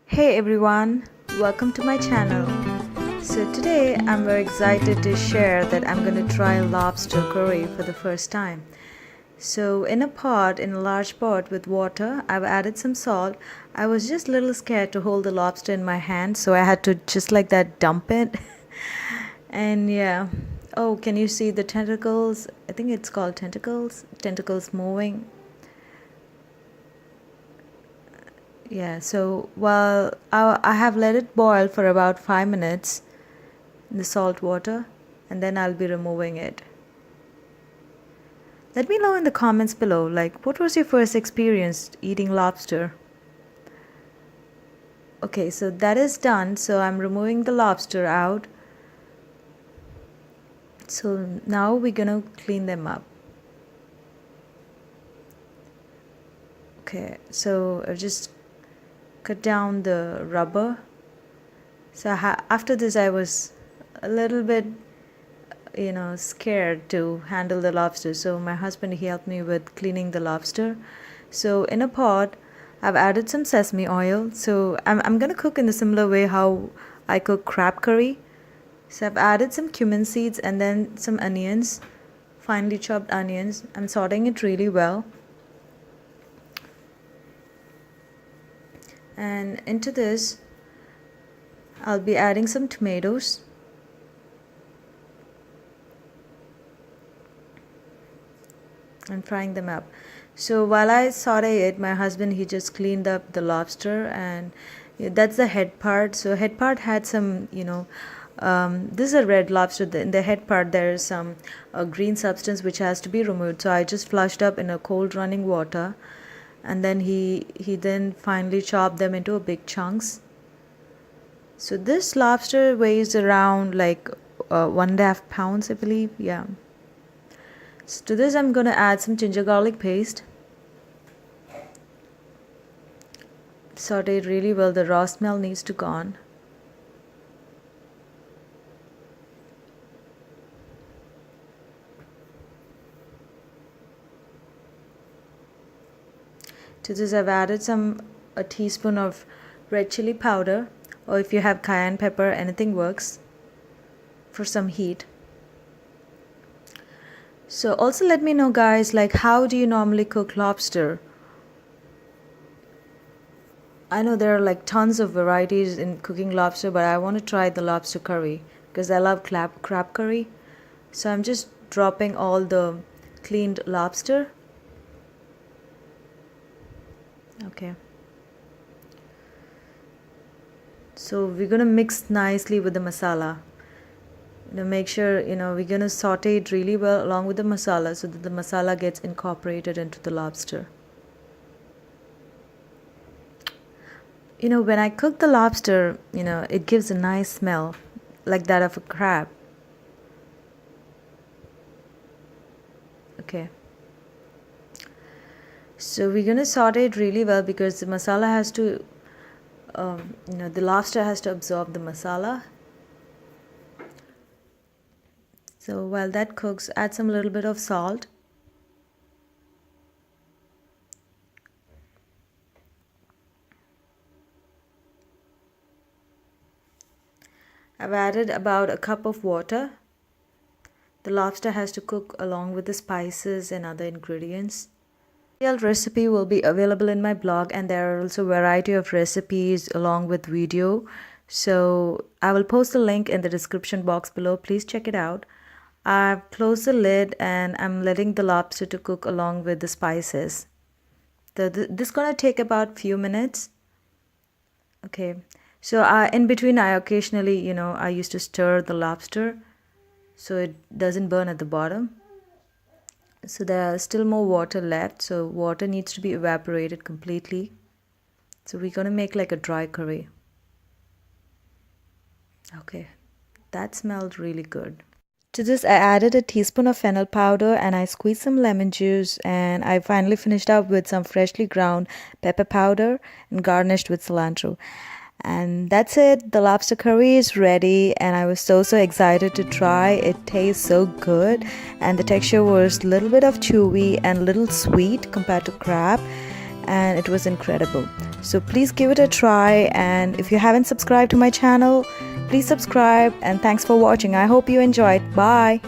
Hey everyone, welcome to my channel. So today I'm very excited to share that I'm going to try lobster curry for the first time. So in a large pot with water, I've added some salt. I was just a little scared to hold the lobster in my hand, so I had to just like that dump it. And yeah, oh, can you see the tentacles? I think it's called tentacles moving. Yeah, so while I have let it boil for about 5 minutes in the salt water, and then I'll be removing it. Let me know in the comments below, like, what was your first experience eating lobster? Okay, so that is done, so I'm removing the lobster out. So now we're gonna clean them up. Okay, so I've just cut down the rubber. So after this I was a little bit scared to handle the lobster, so my husband, he helped me with cleaning the lobster. So in a pot I've added some sesame oil. So I'm gonna cook in a similar way how I cook crab curry. So I've added some cumin seeds and then some onions, finely chopped onions. I'm sauteing it really well. And into this I'll be adding some tomatoes. And frying them up. So while I saute it, my husband, he just cleaned up the lobster, and that's the head part. So head part had some, this is a red lobster. In the head part there is some green substance which has to be removed. So I just flushed up in a cold running water, and then he then finally chopped them into big chunks. So this lobster weighs around like 1.5 pounds, I believe. Yeah. So to this I'm going to add some ginger garlic paste. Saute it really well, the raw smell needs to gone. To this I've added a teaspoon of red chili powder, or if you have cayenne pepper, anything works for some heat. So also let me know, guys, like, how do you normally cook lobster? I know there are like tons of varieties in cooking lobster, but I want to try the lobster curry because I love crab curry. So I'm just dropping all the cleaned lobster. Okay. So we're gonna mix nicely with the masala. Make sure we're gonna saute it really well along with the masala so that the masala gets incorporated into the lobster. When I cook the lobster, it gives a nice smell like that of a crab. Okay, so we're gonna saute it really well because the masala has to the lobster has to absorb the masala. So while that cooks, add some little bit of salt. I've added about a cup of water. The lobster has to cook along with the spices and other ingredients. The detailed recipe will be available in my blog, and there are also a variety of recipes along with video. So I will post the link in the description box below. Please check it out. I've closed the lid and I'm letting the lobster to cook along with the spices. This is gonna take about few minutes. Okay, so in between I occasionally, I used to stir the lobster so it doesn't burn at the bottom. So there's still more water left, so water needs to be evaporated completely. So we're gonna make like a dry curry. Okay, that smelled really good. To this I added a teaspoon of fennel powder and I squeezed some lemon juice, and I finally finished up with some freshly ground pepper powder and garnished with cilantro. And that's it. The lobster curry is ready and I was so excited to try. It tastes so good and the texture was a little bit of chewy and a little sweet compared to crab, and it was incredible. So please give it a try, and if you haven't subscribed to my channel, please subscribe, and thanks for watching. I hope you enjoyed. Bye.